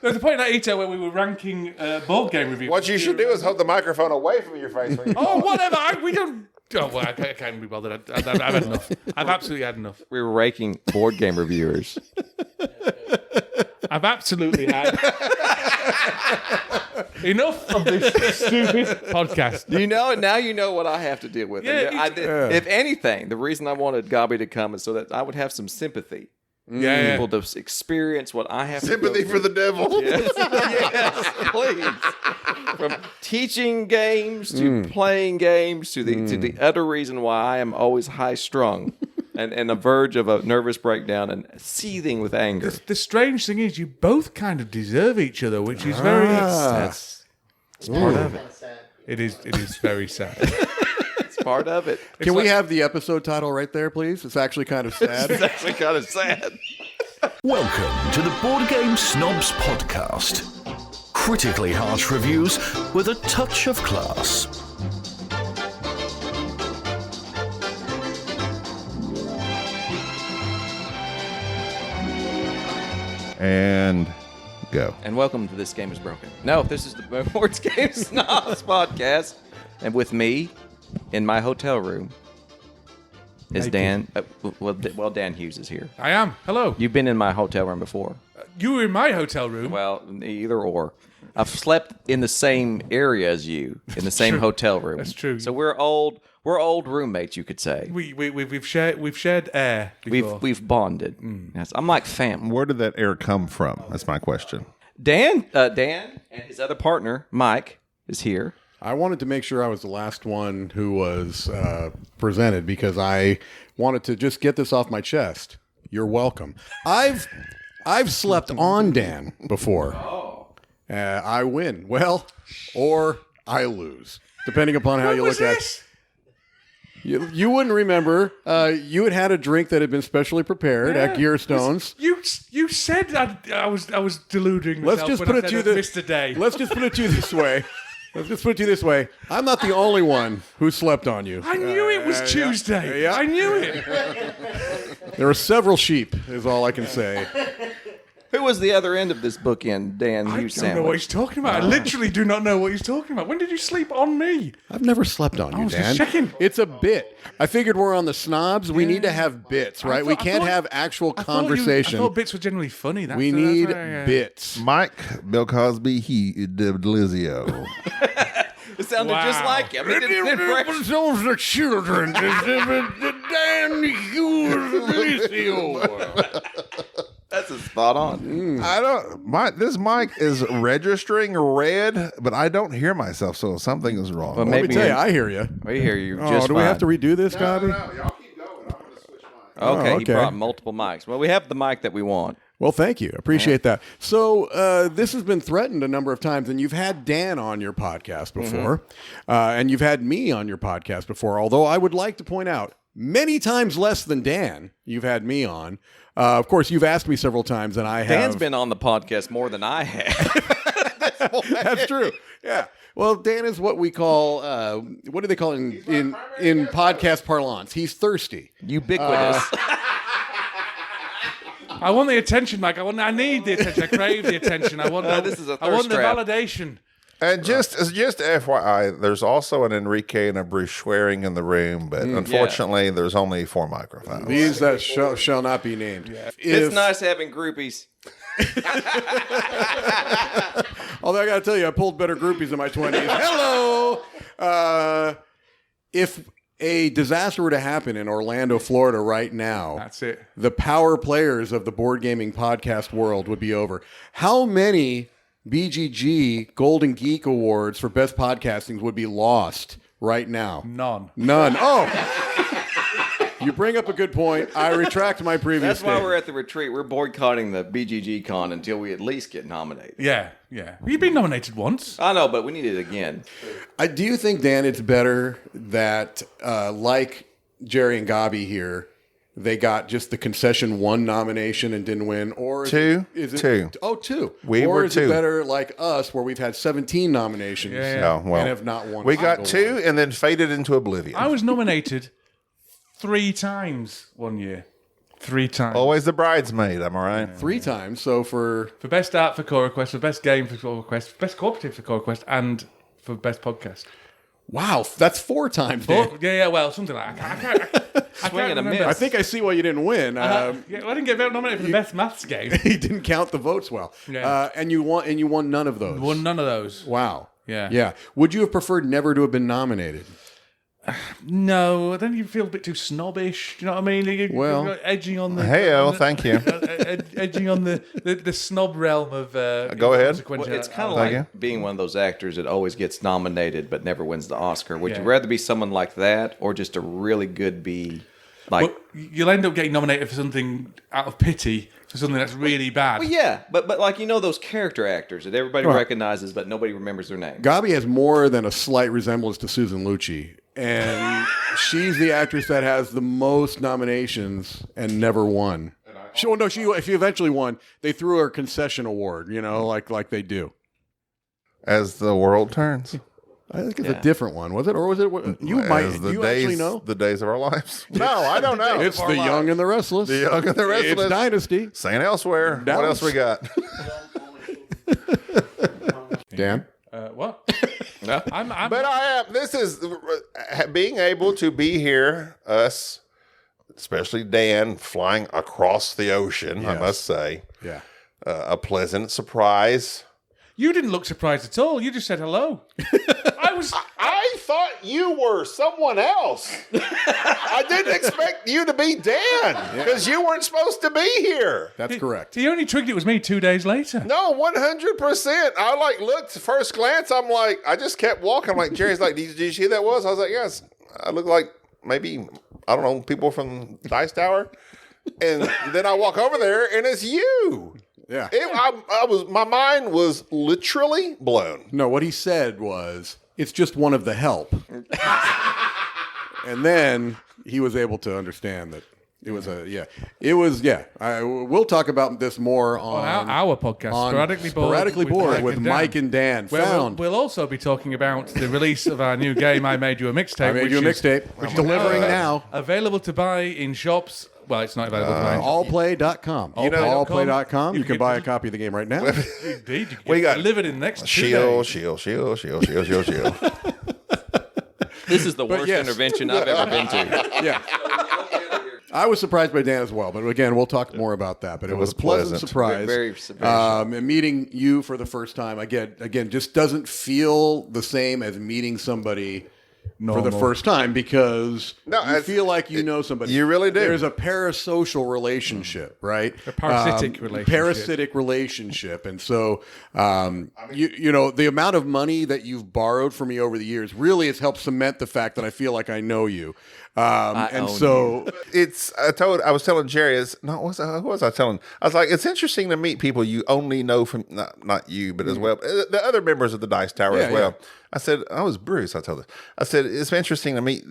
There's a point in that Ito where we were ranking board game reviews. What you should do is hold the microphone away from your face. When you Whatever. We don't. Oh, well, I can't be bothered. I've had enough. I've absolutely had enough. We were ranking board game reviewers. I've absolutely had enough of this stupid podcast. You know, now you know what I have to deal with. Yeah, If anything, the reason I wanted Gabi to come is so that I would have some sympathy. Yeah, People to experience what I have sympathy to go for the devil. Yes, yes, please. From teaching games to playing games to the other reason why I am always high strung and on the verge of a nervous breakdown and seething with anger. The strange thing is, you both kind of deserve each other, which is very. That's part of it. It is very sad. It's part of it. Can we have the episode title right there, please? It's actually kind of sad. It's actually kind of sad. Welcome to the Board Game Snobs podcast. Critically harsh reviews with a touch of class. And go. And welcome to This Game is Broken. No, this is the Board Game Snobs podcast. And with me, in my hotel room, is Dan. Well, Dan Hughes is here. I am. Hello. You've been in my hotel room before. You were in my hotel room. Well, either or. I've slept in the same area as you, in the same hotel room. That's true. So we're old roommates, you could say. We've shared air before. We've bonded. Yes, I'm like family. Where did that air come from? That's my question. Dan and his other partner, Mike, is here. I wanted to make sure I was the last one who was presented because I wanted to just get this off my chest. You're welcome. I've slept on Dan before. I win. Well, or I lose, depending upon how you look at it. You wouldn't remember. You had a drink that had been specially prepared at Gearstones. You said I was deluding myself. Let's just put it to you missed a day. Let's just put it to you this way. I'm not the only one who slept on you. I knew it was Tuesday. yeah. I knew it. There are several sheep, is all I can say. Who was the other end of this bookend, Dan Hughes? I don't know what he's talking about. I literally do not know what he's talking about. When did you sleep on me? I've never slept on you, was Dan. just checking. It's a bit. I figured we're on the Snobs. We need to have bits, right? We can't have actual conversation. I thought bits were generally funny. We need bits. Mike, Bill Cosby, he did Lizio. It sounded just like him. It Those are children. Dan Hughes. That's a spot on. I don't. This mic is registering red, but I don't hear myself, so something is wrong. Well, Let me maybe tell you, I hear you. We hear you Oh, just do we have to redo this, Gabi? No, y'all keep going. I'm going to switch mine. Okay, okay. he brought multiple mics. Well, we have the mic that we want. Well, thank you. Appreciate that. So this has been threatened a number of times, and you've had Dan on your podcast before, and you've had me on your podcast before, although I would like to point out, many times less than Dan, you've had me on. Of course, you've asked me several times, and I have. Dan's been on the podcast more than I have. That's true. Yeah. Well, Dan is what we call, what do they call it in podcast parlance? He's thirsty. Ubiquitous. I want the attention, Mike. I need the attention. I crave the attention. I want this is a I want thirst the trap. validation. And just FYI, there's also an Enrique and a Bruce swearing in the room, but unfortunately, there's only 4 microphones. These that shall not be named. Yeah. It's nice having groupies. Although I got to tell you, I pulled better groupies in my 20s. Hello! If a disaster were to happen in Orlando, Florida right now, That's it. the power players of the board gaming podcast world would be over. How many BGG Golden Geek Awards for Best Podcasting would be lost right now? None. Oh! You bring up a good point. I retract my previous That's why statement. we're at the retreat. We're boycotting the BGG con until we at least get nominated. Yeah. You've been nominated once. I know, but we need it again. Do you think, Dan, it's better that, like Jerry and Gabi here, they got just the concession 1 nomination and didn't win? Or is 2? Is it, 2. Oh, 2. We or were is 2. it better like us, where we've had 17 nominations Oh, well, and have not won? we got a single 2 one? and then faded into oblivion. I was nominated 3 times one year. 3 times. Always the bridesmaid, am I right? 3 times. So for best art for Core Quest, for best game for Core Quest, best cooperative for Core Quest, and for best podcast. wow, that's 4 times. Dan. Yeah, well, something like that. I can't Swing and a remember. miss. I think I see why you didn't win. Yeah, well, I didn't get nominated for the best maths game. He didn't count the votes well. Yeah. And you won none of those. Won none of those. Wow. Yeah. Yeah. Would you have preferred never to have been nominated? No, then you feel a bit too snobbish. Do you know what I mean? You're edging on the Thank you. edging on the snob realm of. Go ahead. Well, it's kind of Thank like being one of those actors that always gets nominated but never wins the Oscar. Would Yeah. you rather be someone like that or just a really good B? Like, Well, you'll end up getting nominated for something out of pity for something that's really bad. well, yeah, but like those character actors that everybody recognizes but nobody remembers their name. Gabi has more than a slight resemblance to Susan Lucci. And she's the actress that has the most nominations and never won. She eventually won. They threw her a concession award, like they do. As the world turns. I think it's a different one, was it? Or was it? You actually know? The days of our lives. No, I don't know. It's The Young and the Restless. The Young and the Restless. It's Dynasty. Saying elsewhere. What Dallas. else we got? Dan? What? No? I'm But I am. This is being able to be here, us, especially Dan, flying across the ocean, I must say. Yeah. A pleasant surprise. You didn't look surprised at all. You just said hello. I thought you were someone else. I didn't expect you to be Dan because you weren't supposed to be here. That's correct. He only twigged it was me 2 days later. No, 100%. I looked first glance. I'm like, I just kept walking. I'm like, Jerry's like, did you see who that was? I was like, yes. I look like maybe, I don't know, people from Dice Tower. And then I walk over there and it's you. Yeah. My mind was literally blown. No, what he said was, it's just one of the help. And then he was able to understand that it was we'll talk about this more on our podcast, Sporadically Bored with Mike and Dan. We'll also be talking about the release of our new game, I Made You a Mixtape. Which is delivering now. Available to buy in shops. Well, it's not available to buy. Allplay.com. Allplay.com. You can buy a copy of the game right now. Indeed. We got delivered in the next 2 Shield. This is the worst yes. intervention I've ever been to. Yeah. I was surprised by Dan as well, but again, we'll talk more about that. But it was a pleasant surprise. Very and meeting you for the first time, again, just doesn't feel the same as meeting somebody for the first time because you feel like you know somebody. You really do. There's a parasocial relationship, right? A parasitic relationship. Parasitic relationship. And so, the amount of money that you've borrowed from me over the years really has helped cement the fact that I feel like I know you. I was telling Jerry, who was I telling? I was like, it's interesting to meet people you only know from, not you, but as well, the other members of the Dice Tower as well. Yeah. I said, I was Bruce, I told her. I said, it's interesting to meet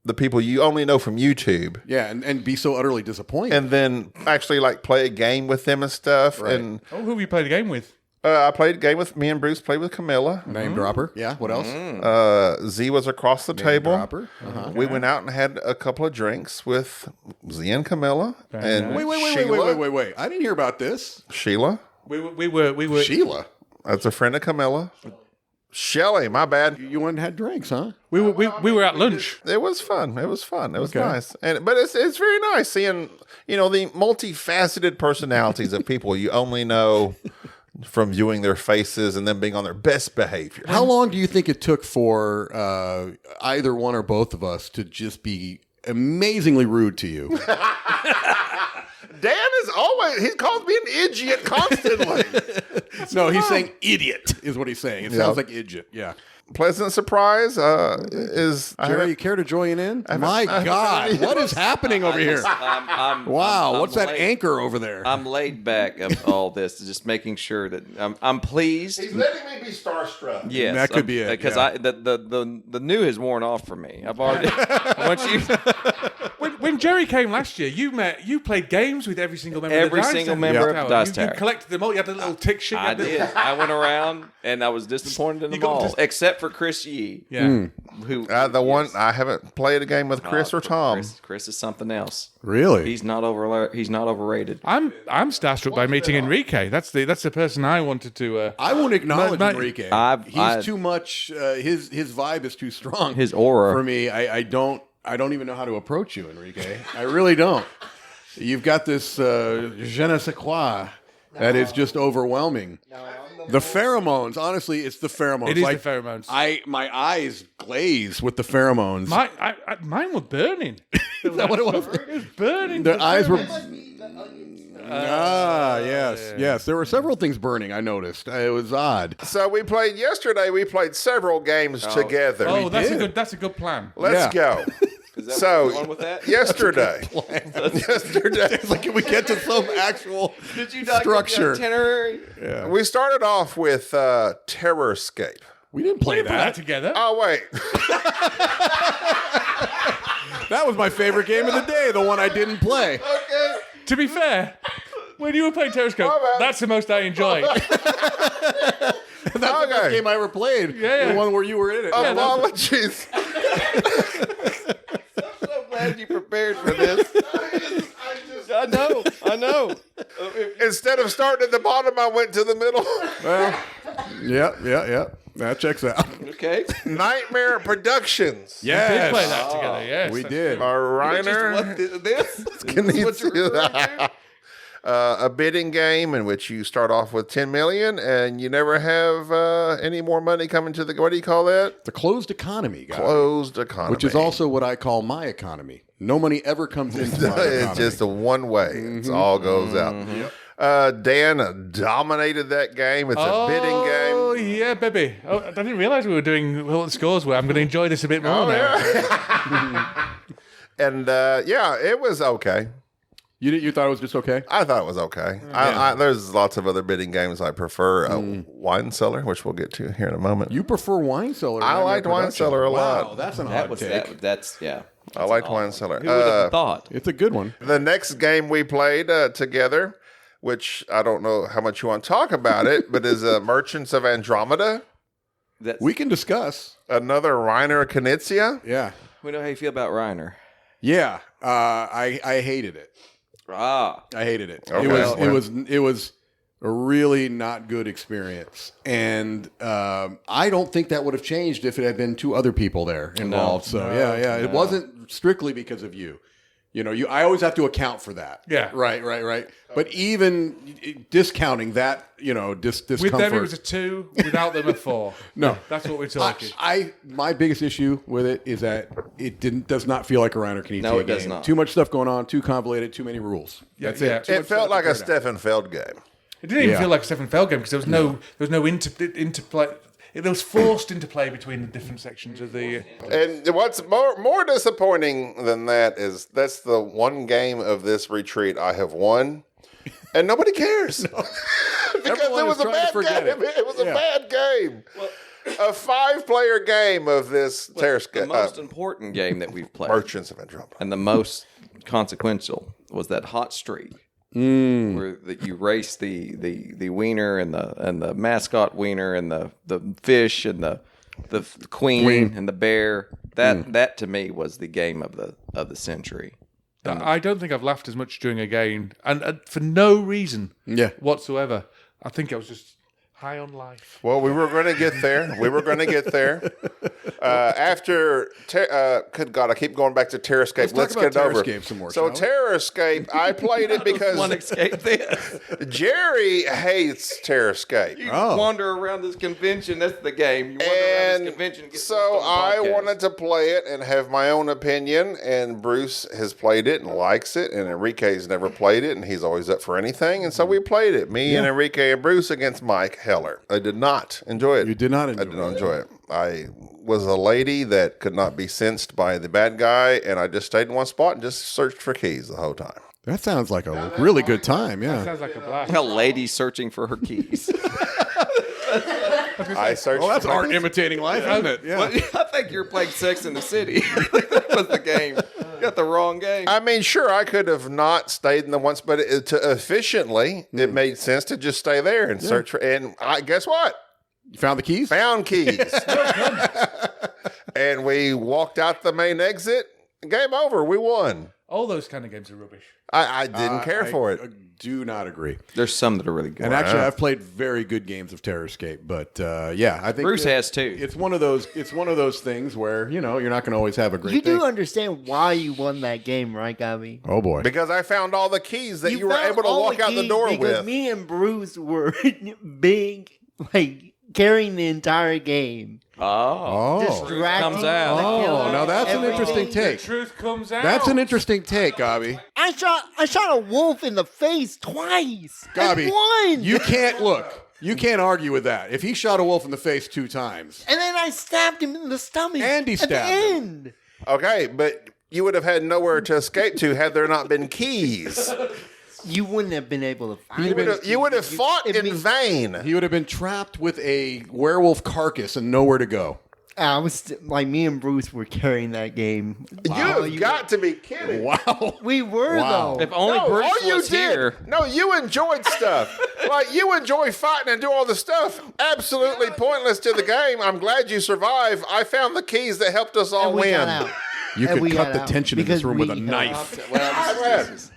the people you only know from YouTube. Yeah, and be so utterly disappointed. And then actually play a game with them and stuff. Right. And who have you played a game with? I played a game with me and Bruce played with Camilla. Name dropper. Yeah. What else? Z was across the table. Dropper. Uh-huh. We went out and had a couple of drinks with Z and Camilla. And Wait. I didn't hear about this. Sheila. We were Sheila. That's a friend of Camilla. Shelley, my bad. You went and had drinks, huh? we were at lunch. It was fun. It was nice. But it's very nice seeing, the multifaceted personalities of people you only know from viewing their faces and them being on their best behavior. How long do you think it took for either one or both of us to just be amazingly rude to you? Dan is always, he calls me an idiot constantly. No, he's saying idiot is what he's saying. It sounds like idiot. Yeah. Pleasant surprise is... Jerry, you care to join in? My God, what is happening over here? Wow, what's that anchor over there? I'm laid back of all this, just making sure that I'm pleased. He's letting me be starstruck. Yes, that could be it. Because the new has worn off for me. I've already... when Jerry came last year, you played games with every single member of the Every Dice single Tower. member of the Dice You Tower. collected them all. You had a little tick sheet. I did. I went around and I was disappointed in them all, except for Chris Yee. Yeah. Who The one I haven't played a game with Chris or Tom. Chris is something else. Really? He's not overrated. I'm starstruck by meeting Enrique. That's the person I wanted to. I won't acknowledge My- Enrique. I've- He's too much. His vibe is too strong. His aura. for me. I don't even know how to approach you, Enrique. I really don't. You've got this je ne sais quoi that is just overwhelming. The pheromones, honestly, it's the pheromones. It is the pheromones. My eyes glaze with the pheromones. Mine were burning. Is that what it was? It was burning. Their eyes were. Yes. There were several things burning. I noticed. It was odd. So we played yesterday. We played several games together. Oh, did. that's a good plan. Let's go. Is that So where you're going with that? yesterday, It's like, can we get to some actual Did you not structure? get the itinerary? we started off with Terrorscape. We didn't play Put that that. together. Oh wait, That was my favorite game of the day. The one I didn't play. okay. To be fair, when you were playing Terrascope, Oh, man. that's the most I enjoyed. That's the best Okay. game I ever played. Yeah. The one where you were in it. Apologies. So glad you prepared for this. I know. Instead of starting at the bottom, I went to the middle. Well, yeah. That checks out. Okay. Nightmare Productions. We did play that together, yes. We did. Reiner. This Can is you what you're see referring that? to? A bidding game in which you start off with 10 million and you never have any more money coming to the, what do you call that? The closed economy, guy. Closed economy. Which is also what I call my economy. No money ever comes into my economy. It's just a one way. It's all goes out. Dan dominated that game. It's a bidding game. Oh, yeah, baby. Oh, I didn't realize we were doing what the scores were. I'm going to enjoy this a bit more now. And it was okay. You thought it was just okay? I thought it was okay. There's lots of other bidding games I prefer. Wine Cellar, which we'll get to here in a moment. You prefer Wine Cellar? I than liked your Wine production. Cellar a Wow, lot. that's an That odd was take. that's yeah. I liked Wine Cellar. Who would have thought? It's a good one. The next game we played together, which I don't know how much you want to talk about it, but is Merchants of Andromeda. We can discuss. Another Reiner Knizia. Yeah. We know how you feel about Reiner. Yeah. I hated it. Ah. I hated it. Okay. It was a really not good experience, and I don't think that would have changed if it had been two other people there involved. It wasn't strictly because of you. I always have to account for that. Yeah. Right. But even discounting that, discomfort. With them, it was a 2. Without them, a 4. No. That's what we're talking. My biggest issue with it is that it does not feel like a Reiner Knizia No, it game. does not. Too much stuff going on, too convoluted, too many rules. That's yeah. it. Too It much felt stuff like to a figure it out. Stefan Feld game. It didn't even Yeah. feel like a Stefan Feld game because there was no interplay. There was forced interplay between the different sections of the. And what's more disappointing than that is that's the one game of this retreat I have won, and nobody cares because Everyone it is was a trying to bad forget game. it. It was a Yeah. bad game. A 5-player game of this The Terrorscape. most important game that we've played Merchants of Andromeda. and the most consequential was that hot streak. Where you race the wiener and the mascot wiener and the fish and the queen and the bear. That to me was the game of the century. I don't think I've laughed as much during a game, and for no reason whatsoever. I think I was just high on life. Well, we were going to get there. After, good God, I keep going back to Terrorscape. Let's talk get about it over. Terrorscape some more, So shall we? Terrorscape, I played it because One escape this. Jerry hates Terrorscape. You wander around this convention. That's the game. You wander around this convention. And get So on the I podcast. wanted to play it and have my own opinion, and Bruce has played it and likes it, and Enrique's never played it, and he's always up for anything, and so we played it. Me and Enrique and Bruce against Mike Heller. I did not enjoy it. You did not enjoy I did not enjoy it. I was a lady that could not be sensed by the bad guy, and I just stayed in one spot and just searched for keys the whole time. That sounds like a really good time. Yeah. Sounds like a blast. A lady searching for her keys. I searched. Well, that's for art keys. imitating life, isn't it? Yeah. Well, I think you're playing Sex in the City. That was the game. got the wrong game. I mean, sure, I could have not stayed in the once, but efficiently, it made sense to just stay there and search for. And guess what? You found the keys? Found keys. And we walked out the main exit. Game over. We won. All those kind of games are rubbish. I didn't care for it. I do not agree. There's some that are really good. And actually, I've played very good games of Terror Escape, but I think Bruce has too. It's one of those things where you're not going to always have a great. You thing. do understand why you won that game, right, Gabby? Oh boy! Because I found all the keys that you were found able to all walk out the keys door because with. Me and Bruce were big, carrying the entire game. Distracting comes out. the killer, Oh, now that's an everything. interesting take. Truth comes out. That's an interesting take, Gabi. I shot a wolf in the face twice. Gabi, and won. you can't look. You can't argue with that. If he shot a wolf in the face 2 times, And then I stabbed him in the stomach. And he at the stabbed him. end. Okay, but you would have had nowhere to escape to had there not been keys. You wouldn't have been able to find You would have fought in vain. he would have been trapped with a werewolf carcass and nowhere to go. I was me and Bruce were carrying that game. You've got to be kidding. Wow. We were Wow. though. If only No, Bruce all you was did. here. No, you enjoyed stuff. Like you enjoy fighting and do all the stuff. Absolutely pointless to the game. I'm glad you survived. I found the keys that helped us all And we win. got out. You And could we cut got the out tension in this because room with a we- knife.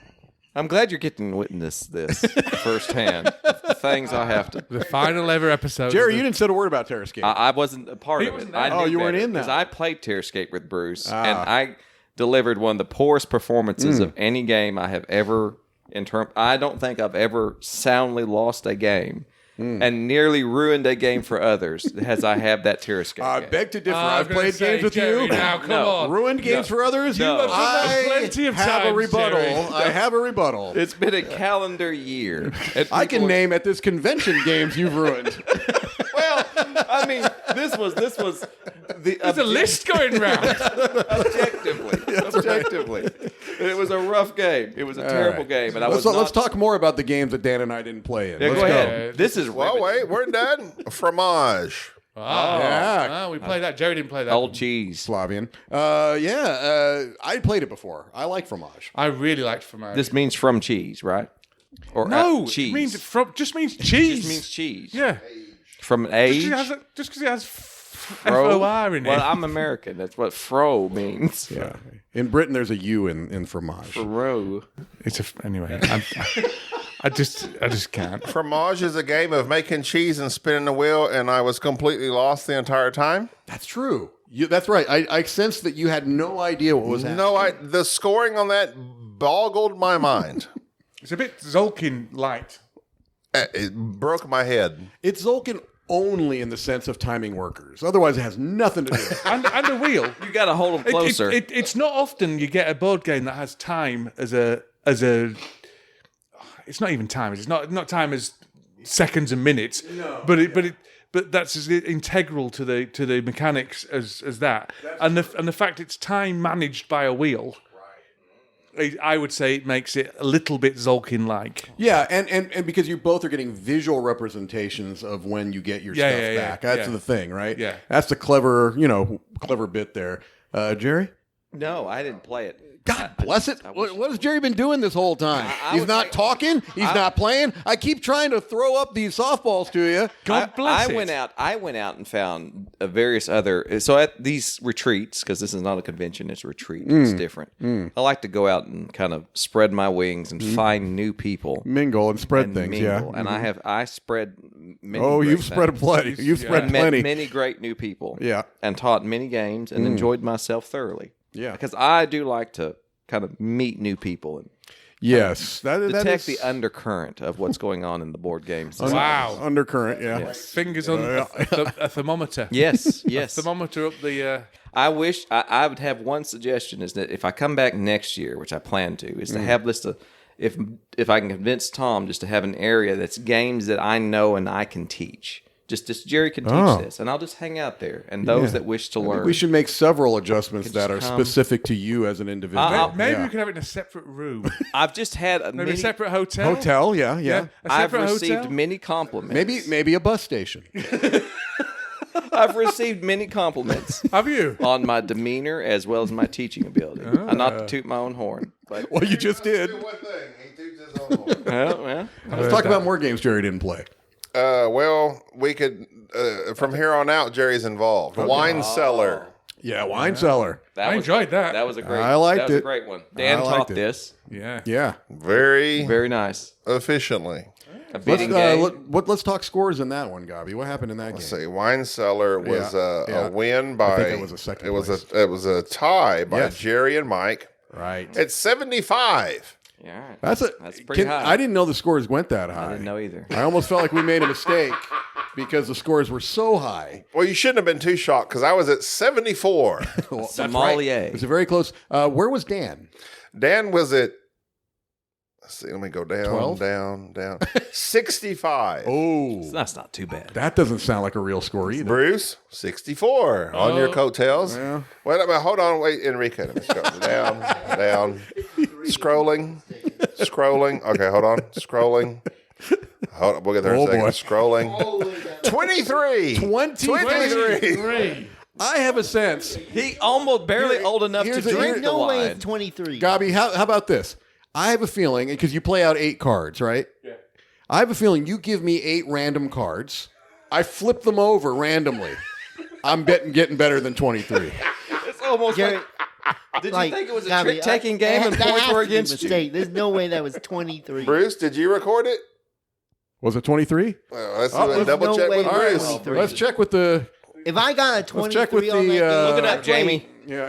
I'm glad you're getting to witness this firsthand. The things I have to. The final ever episode. Jerry, you didn't say a word about Terror Escape. I wasn't a part He of it. wasn't I there. knew Oh, you weren't better, in that. because I played Terror Escape with Bruce, and I delivered one of the poorest performances of any game I have ever. I don't think I've ever soundly lost a game. And nearly ruined a game for others as I have that Terror Escape I game. beg to differ. I was I've gonna played say, games with Jerry, you. now, come No. on. Ruined games for others. No. You've done that I plenty of have a times, rebuttal. Jerry. I have a rebuttal. It's been a calendar year. And I can people- name at this convention games you've ruined. Well, I mean, this was the There's a list going round. objectively. It was a rough game. It was a terrible game, and Let's talk more about the games that Dan and I didn't play in. Yeah, Let's go ahead. This is Well, wait, we're done. Fromage. Yeah. We played that. Jerry didn't play that. old cheese. Slavian. I played it before. I like fromage. I really liked Fromage. This means from cheese, right? Or no, cheese. it means just means cheese. It means cheese. Yeah. From age. Just because it has Fro? F-O-R in it. Well, I'm American. That's what fro means. Yeah. In Britain, there's a U in fromage. Fro. Anyway. I just can't. Fromage is a game of making cheese and spinning the wheel, and I was completely lost the entire time. That's true. That's right. I sensed that you had no idea what was happening. No, the scoring on that boggled my mind. It's a bit Zolkin light. It broke my head. It's Zolkin only in the sense of timing workers. Otherwise, it has nothing to do with it. And the wheel. You got to hold them closer. It's not often you get a board game that has time as a. It's not even time. It's not time as seconds and minutes. No. But that's as integral to the mechanics as that. And the fact it's time managed by a wheel. I would say it makes it a little bit Zolkin-like. Yeah, and because you both are getting visual representations of when you get your stuff back. That's the thing, right? Yeah. That's the clever bit there. Jerry? No, I didn't play it. God bless it. What has Jerry been doing this whole time? He's not talking. He's not playing. I keep trying to throw up these softballs to you. God bless it. I went out and found various other. So at these retreats, because this is not a convention, it's a retreat. It's different. I like to go out and kind of spread my wings and find new people. Mingle and spread And things, mingle. yeah. And I spread many. Oh, great you've spread things. plenty. You've spread Met plenty. many great new people. Yeah. And taught many games and enjoyed myself thoroughly. Yeah. Because I do like to kind of meet new people and Yes. That detect is the undercurrent of what's going on in the board games. Wow. undercurrent, yeah. Yes. Fingers on a thermometer. Yes, A yes. thermometer up the. I wish I would have one suggestion is that if I come back next year, which I plan to, is to have this if I can convince Tom just to have an area that's games that I know and I can teach. Just Jerry can teach this, and I'll just hang out there. And those that wish to learn, We should make several adjustments that are come. specific to you as an individual. Maybe we could have it in a separate room. I've just had Maybe a separate hotel. Hotel, yeah. A I've separate received hotel. many compliments. Maybe a bus station. I've received many compliments Have you? on my demeanor as well as my teaching ability. I not to toot my own horn, but Well, you just did. One thing, he toots his own horn. well, Let's talk about more games Jerry didn't play. Well, we could from here on out. Jerry's involved. Wine cellar. Yeah, Wine Cellar. I enjoyed that. That was a great. I liked that was it. a great one. Dan I liked taught it. this Yeah. Yeah. Very very nice. efficiently. A bidding game. Let's talk scores in that one, Gabi. What happened in that game? Let's see. Wine cellar was Yeah. a win by. I think it was a second It was place. it was a tie by Yes. Jerry and Mike. Right. It's 75. Yeah, That's pretty high. I didn't know the scores went that high. I didn't know either. I almost felt like we made a mistake because the scores were so high. Well, you shouldn't have been too shocked because I was at 74. Well, that's Sommelier. It was very close. Where was Dan? Dan was at. Let's see. Let me go down, 12? down. 65. Oh, That's not too bad. that doesn't sound like a real score either. Bruce, 64 on your coattails. Yeah. Wait a minute. Hold on. Wait, Enrique. Let's go down. Scrolling. Okay, hold on. Scrolling. Hold on. We'll get there in Oh, a second. boy. Scrolling. 23. 23. I have a sense. He almost barely old enough to here's a- drink here- the No way wine. it's 23. Gabi, how about this? I have a feeling, because you play out 8 cards, right? Yeah. I have a feeling you give me 8 random cards. I flip them over randomly. I'm getting better than 23. It's almost Jerry, like. Did you think it was a Gabi, trick-taking game and that points has were to be a against you? mistake. There's no way that was 23. Bruce, did you record it? Was it 23? Well, let's there's double no check way with it was Bruce. 23. Let's check with the. If I got a Let's 23 check with on that the. game, Look it I up, Jamie. Yeah.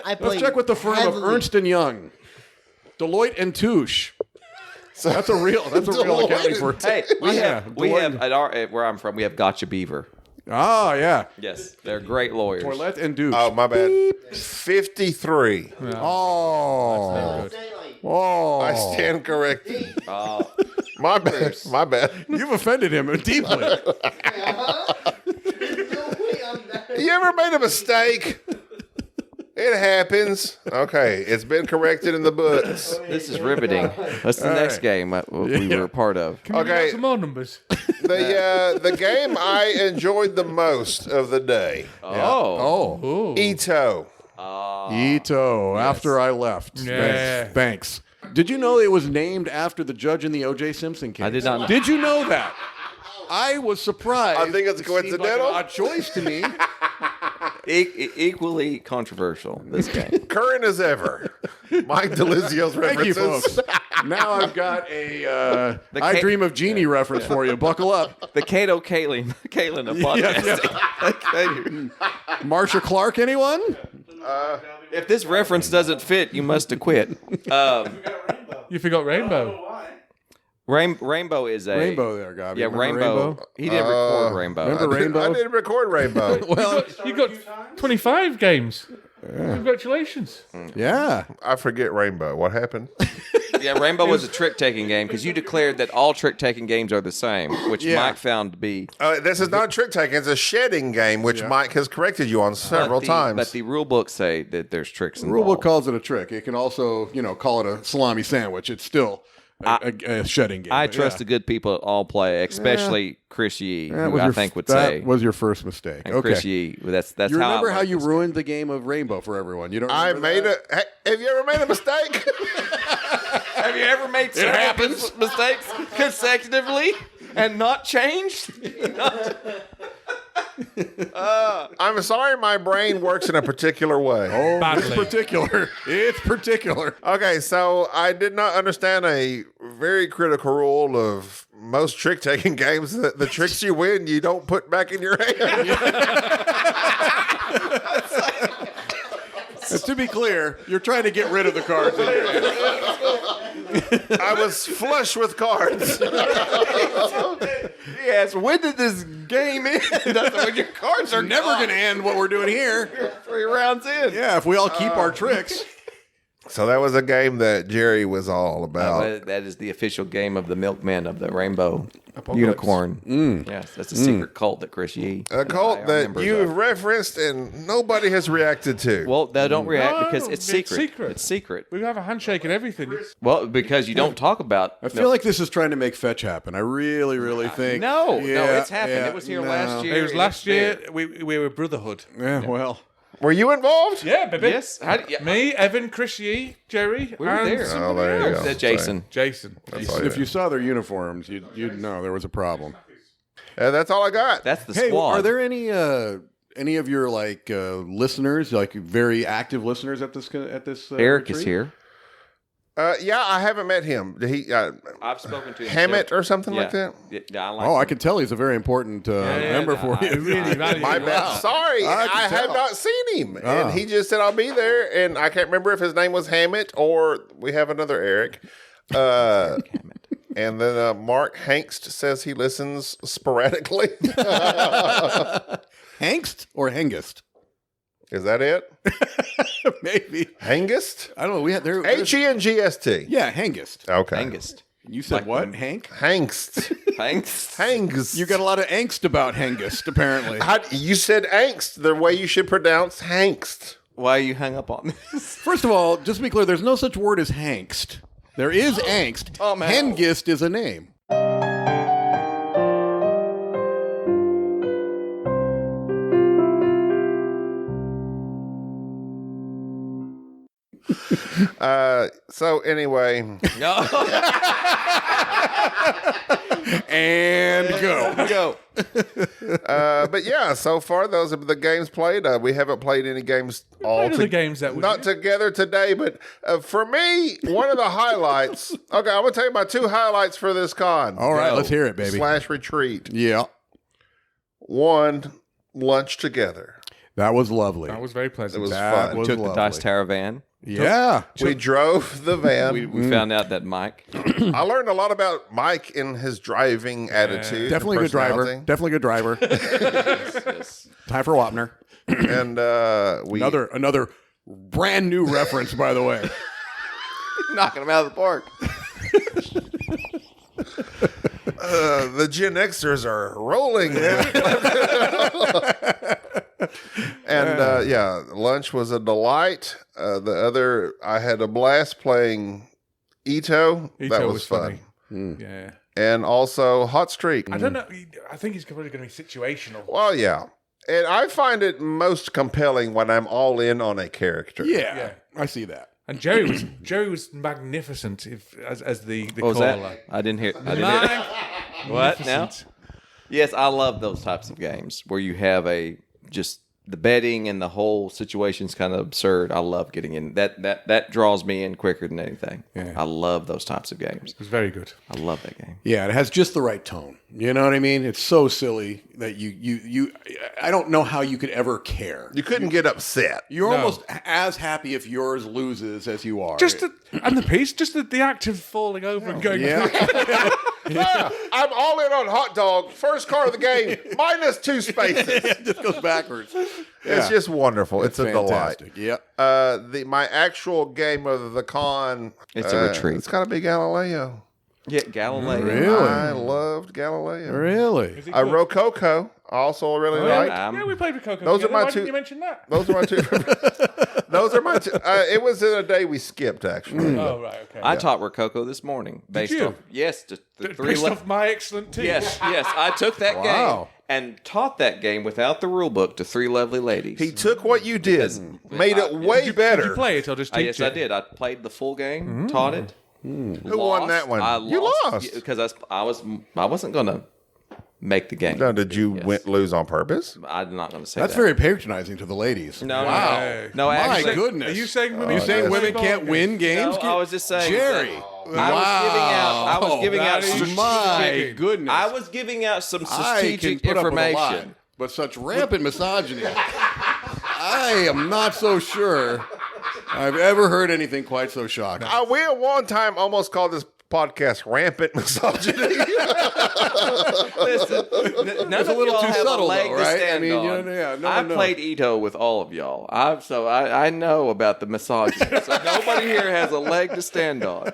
played Let's check with the firm of heavily. Ernst and Young, Deloitte and Touche. That's a real accounting for. Hey, we Yeah, have at our where I'm from, we have Gotcha Beaver. Oh yeah, Yes, they're great lawyers. Toilette and douche. Oh, my bad. 53. Oh, oh, I stand corrected. My bad. My bad. you've offended him deeply. You ever made a mistake? It happens. Okay, it's been corrected in the books. This is riveting. That's the next game we were a part of. Okay, Some more numbers. the game I enjoyed the most of the day. Oh, Ito. Ito. After I left. Yeah. Thanks. Did you know it was named after the judge in the O.J. Simpson case? I did not know. Did you know that? I was surprised. I think it's It seemed like coincidental. an odd choice to me. equally controversial. This game. Current as ever. Mike DeLizio's Thank you, references. folks. Now I've got a I Ca- Dream of Jeannie reference for you. Buckle up. The Cato Caitlin of podcasting. Marsha Clark, anyone? If this reference doesn't fit, you must have quit. You forgot Rainbow. Rainbow is a Rainbow there, Gabi. Yeah, Remember Rainbow. He didn't record Rainbow. Remember Rainbow? I didn't record Rainbow. Well, You got 25 games. Congratulations. yeah. I forget Rainbow. What happened? Yeah, Rainbow was a trick-taking game because you declared that all trick-taking games are the same, which Yeah. Mike found to be This is not trick taking. It's a shedding game, which Mike has corrected you on several times. But the rule books say that there's tricks The involved. rulebook calls it a trick. It can also, call it a salami sandwich. It's still a shedding game. I But trust yeah. the good people at all play, especially Chris Yee, That who was I your- think would that say. was your first mistake. And Okay. Chris Yee, that's You how remember I how learned you this. ruined the game of Rainbow for everyone? You don't. I remember made that? have you ever made a mistake? Have you ever made several mistakes consecutively and not changed? I'm sorry, my brain works in a particular way. Oh, Badly. it's particular. It's particular. Okay, so I did not understand a very critical rule of most trick taking games that the tricks you win, you don't put back in your hand. And to be clear, you're trying to get rid of the cards. In your hand. I was flush with cards. Yes, when did this game end? That's when your cards are Never going to end what we're doing here. 3 rounds in. Yeah, if we all keep our tricks. So that was a game that Jerry was all about. That is the official game of the milkman of the rainbow unicorn. Yes, that's a secret cult that Chris Yee. A cult that you've referenced and nobody has reacted to. Well, they don't react because it's it's secret. secret. It's secret. We have a handshake and everything. Well, because you don't talk about. I feel like this is trying to make fetch happen. I really, really think. No, Yeah, it's happened. yeah, It was here no. last year. It was and last it's there. year. We were brotherhood. Yeah, well. Were you involved? Yeah, baby. Yes. Me, Evan, Chris Yee, Jerry, We were and there. Oh, there you go. Jason. Jason. If you saw their uniforms, you'd know there was a problem. That's all I got. That's the Hey, squad. are there any of your listeners, like very active listeners at this Eric is retreat? here. Yeah, I haven't met him. Did he I've spoken to him. Hammett or something like that? Yeah, I like Oh, him. I can tell he's a very important member for you. Really value My it. bad. Sorry, I can I have tell. not seen him. Oh. And he just said, I'll be there. And I can't remember if his name was Hammett or we have another Eric. And then Mark Hangst says he listens sporadically. Hangst or Hengist? Is that it? Maybe. Hangest? I don't know. We had there. Hengst. Yeah, Hengist. Okay. Hangest. You said Like what? when- Hank? Hangst. Hangst. Hangst. You got a lot of angst about Hengist, apparently. You said angst the way you should pronounce hangst. Why you hung up on this? First of all, just to be clear, there's no such word as hangst. There is angst. Oh, man. Hengist is a name. So anyway, And go. Go. but yeah, so far those are the games played. We haven't played any games all played other games that we not did. together today. But for me, one of the highlights. Okay, I'm gonna tell you my two highlights for this con. All right, let's hear it, baby. / retreat. Yeah. One, lunch together. That was lovely. That was very pleasant. It was That fun. was Took lovely. the Dice Tower van. Yeah. We drove the van. We found out that Mike. I learned a lot about Mike and his driving attitude. Definitely a and good driver. personality. Definitely a good driver. Yes. Time for Wapner. And we Another brand new reference, by the way. Knocking him out of the park. the Gen Xers are rolling. And yeah, lunch was a delight. I had a blast playing Ito. That Ito was was fun. funny. Yeah. And also Hot Streak. I don't know. I think it's probably going to be situational. Well, yeah. And I find it most compelling when I'm all in on a character. Yeah. I see that. And Jerry was magnificent as the What was caller. that? I didn't hear. What now? Magnificent. Yes, I love those types of games where you have just the betting and the whole situation's kind of absurd. I love getting in. That draws me in quicker than anything. Yeah. I love those types of games. It was very good. I love that game. Yeah, it has just the right tone. You know what I mean? It's so silly that you I don't know how you could ever care. You couldn't get upset. You're No. almost as happy if yours loses as you are. And the piece, just the act of falling over and going. Yeah. Yeah, I'm all in on hot dog. First car of the game, minus 2 spaces. It just goes backwards. It's just wonderful. It's a delight. Fantastic. Yep. My actual game of the con. It's a retreat. It's got to be Galileo. Yeah, Galileo. Really? I loved Galileo. Really? Rococo. I also really like. Yeah, we played with Coco. Those are together. my Why two- didn't you mention that? Those are my two. Those are my two. It was in a day we skipped actually. Oh, right, okay. I taught Rococo this morning. Based you? off yes, the three Based off my excellent team. Yes, I took that Wow. game and taught that game without the rule book to 3 lovely ladies. He took what you did, made it way better. Did you play it or just teach Yes, it? I did. I played the full game, taught it. Who won that one? I You lost. because I wasn't gonna make the game. No, did you Yes. lose on purpose? I'm not gonna say That's that. very patronizing to the ladies. No, Wow. no. My Actually, goodness. Are you saying women? Are you saying yes. women can't win games? No, I was just saying. Jerry. that I was giving out. That is My shocking. goodness. I was giving out some I strategic can put up with a lot, information. but such rampant misogyny. I am not so sure I've ever heard anything quite so shocking. We at one time almost called this podcast rampant misogyny. Listen, none It's a of little y'all too have subtle, a leg though, to right? stand I mean, on. yeah, no I one knows. played Ito with all of y'all. I know about the misogyny. So nobody here has a leg to stand on.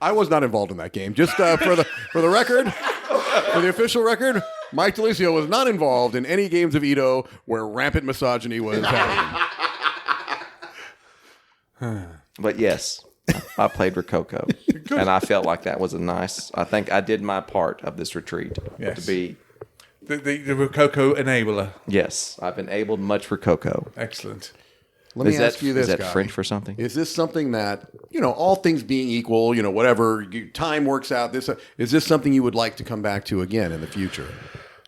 I was not involved in that game. Just for the record, for the official record, Mike DeLucio was not involved in any games of Ito where rampant misogyny was happening. But yes, I played Rococo, and I felt like that was I think I did my part of this retreat Yes. to be. The Rococo enabler. Yes, I've enabled much Rococo. Excellent. Let me Is ask that, you this, is that guy. French for something? Is this something that, all things being equal, whatever time works out, is this something you would like to come back to again in the future?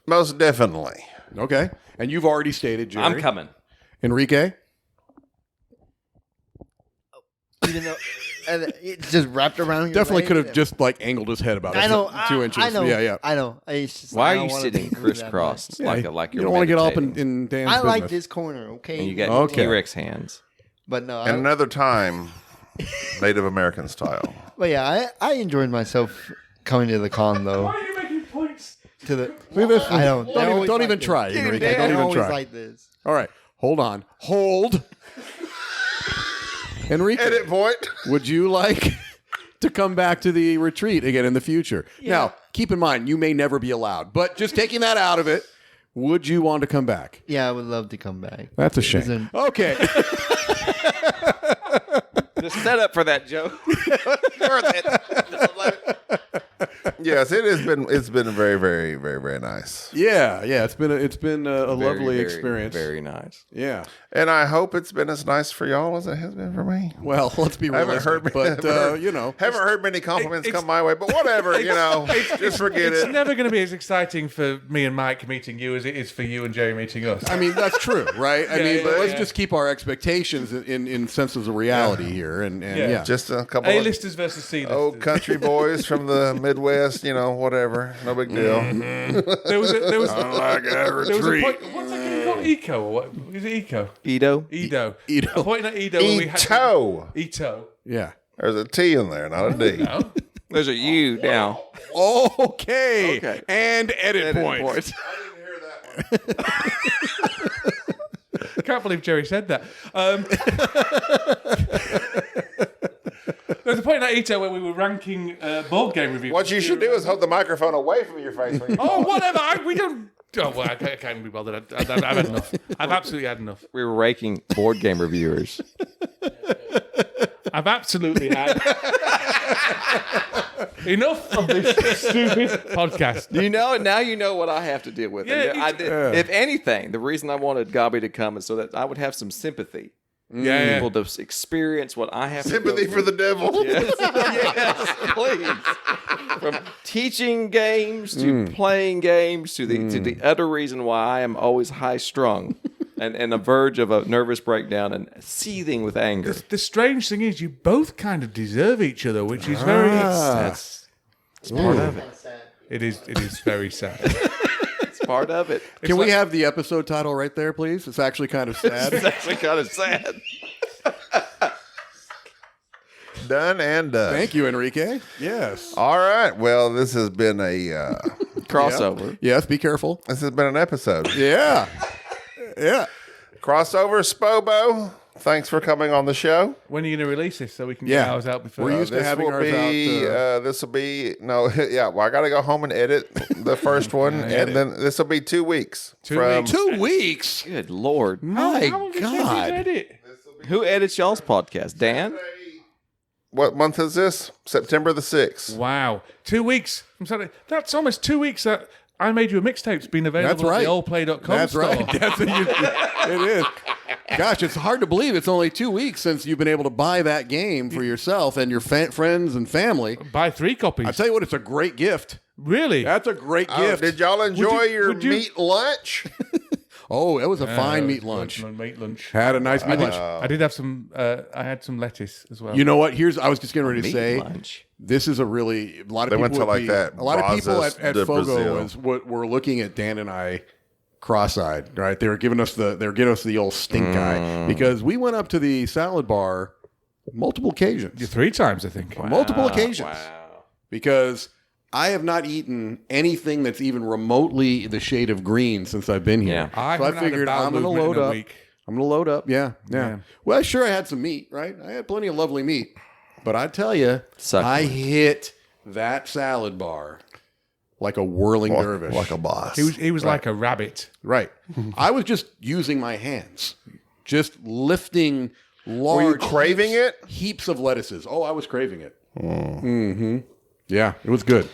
Most definitely. Okay. And you've already stated, Jerry. I'm coming. Enrique? Even though and it's just wrapped around your Definitely leg. could have just angled his head about I know. 2 inches. I know. Yeah. I know. It's just, Why I are don't you wanna sitting move that crisscrossed like you you're don't want to get all up meditating? in Dan's much. I like business. this corner, okay? And you got Okay. T-Rex hands. but no. And another time, Native American style. But yeah, I enjoyed myself coming to the con though. Why are you making points? To the Don't I don't. don't even try, Enrique. They Don't even always try. like this. All right. Hold on. Hold. Enrique, Edit point. would you like to come back to the retreat again in the future? Now, keep in mind, you may never be allowed, but just taking that out of it, would you want to come back? Yeah, I would love to come back. That's a shame. Isn't- Okay. The setup for that joke. Worth it. Yes, it has been. It's been very, very, very, very nice. Yeah. It's been a lovely Very, experience. Very nice. Yeah. And I hope it's been as nice for y'all as it has been for me. Well, let's be I haven't realistic, heard, but haven't heard many compliments it's- come my way. But whatever, just forget It's it. never going to be as exciting for me and Mike meeting you as it is for you and Jerry meeting us. I mean, that's true, right? I mean, but yeah, let's yeah. just keep our expectations in senses of reality here, and yeah. Just a couple of A-listers versus C-listers. old country boys from the Midwest. Whatever, no big deal. There was a like a there was a retreat. point. What's that game called? Eco or what? Is it Eco? Ito? Edo. Ito. A point at Edo. Where we had Ito. Ito. Yeah. There's a T in there, not a D. No. There's a U now. Okay. Okay. And edit points. Points. I can't believe Jerry said that. There's a point at Ito where we were ranking board game reviews. What you should do is hold the microphone away from your face when you Oh, whatever. We don't. Oh, well, I can't be bothered. I've had enough. I've absolutely had enough. We were ranking board game reviewers. I've absolutely had enough of this stupid podcast. Now you know what I have to deal with. Yeah, And if anything, the reason I wanted Gobby to come is so that I would have some sympathy. Yeah, People to experience what I have sympathy to go for the devil. Yes, please. From teaching games to playing games to the utter reason why I am always high strung and on the verge of a nervous breakdown and seething with anger. The strange thing is, you both kind of deserve each other, which is very. That's part of it. It is very sad. It's part of it. Can we have the episode title right there, please? It's actually kind of sad. It's actually kind of sad. Done and done. Thank you, Enrique. Yes. All right. Well, this has been a Crossover. Yes, be careful. this has been an episode. Yeah. Yeah. Crossover Spobo. Thanks for coming on the show. When are you going to release this so we can get Yeah. ours out before? We're used to This having will ours be. out. This will be no. Yeah. Well, I got to go home and edit the first one, and then this will be 2 weeks. 2 from- weeks. 2 weeks. Good Lord. My How long does it take you to God. edit? Who edits y'all's podcast? Dan? What month is this? September the 6th. Wow, 2 weeks. I'm sorry. That's almost 2 weeks that I made you a mixtape. It's been available That's right. at the allplay.com That's store. right. It is. Gosh, it's hard to believe it's only 2 weeks since you've been able to buy that game for yourself and your friends and family. Buy 3 copies. I tell you what, it's a great gift. Really? That's a great Oh, gift. did y'all enjoy your would you- meat lunch? Oh, it was a fine meat lunch. Meat lunch. Had a nice meat lunch. I did have some. I had some lettuce as well. You know what? I was just getting ready to Meat say, lunch. this is a really, a lot of They people went to would like be- that A lot of people Brazos at de Fogo Brazil. were looking at Dan and I cross-eyed, right? They were giving us the old stink eye because we went up to the salad bar multiple occasions. 3 times, I think. Multiple occasions. Wow. because I have not eaten anything that's even remotely the shade of green since I've been here. Yeah. I So I haven't had a figured bowel I'm going to movement load in a up. week. I'm going to load up. Yeah. Well, sure, I had some meat, right? I had plenty of lovely meat. But I tell you, I hit that salad bar like a whirling dervish. Like a boss. He was like a rabbit. Right. I was just using my hands, just lifting large. Were you craving heaps of lettuces. Oh, I was craving it. Mm-hmm. Yeah, it was good.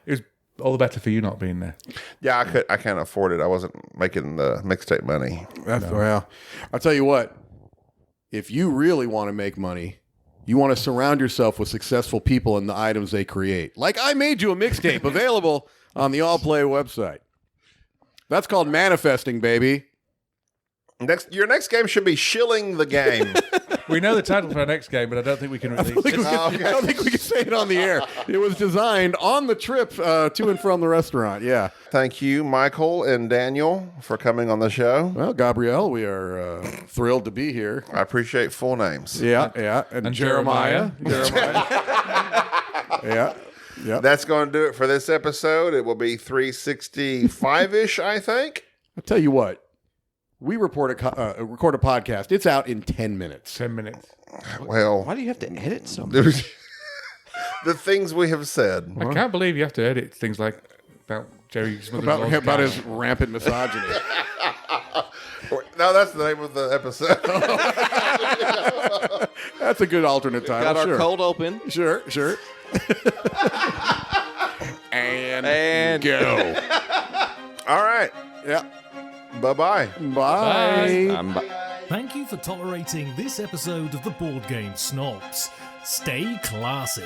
It was all the better for you not being there. Yeah, I can't afford it. I wasn't making the mixtape money. Well, I'll tell you what. If you really want to make money, you want to surround yourself with successful people and the items they create. Like I made you a mixtape available on the All Play website. That's called manifesting, baby. Your next game should be Shilling the Game. We know the title for our next game, but I don't think we can release it. I don't think we can say it on the air. It was designed on the trip to and from the restaurant. Yeah. Thank you, Michael and Daniel, for coming on the show. Well, Gabrielle, we are thrilled to be here. I appreciate full names. Yeah. And Jeremiah. Yeah. That's going to do it for this episode. It will be 365-ish, I think. I'll tell you what. We record a podcast. It's out in 10 minutes. 10 minutes. Well, Why do you have to edit so much? the things we have said. I can't believe you have to edit things like about Jerry's mother-in-law's About car. his rampant misogyny. No, that's the name of the episode. That's a good alternate title. Got our Sure. cold open. Sure. and go. All right. Yeah. Bye-bye. Bye. Thank you for tolerating this episode of the Board Game Snobs. Stay classy.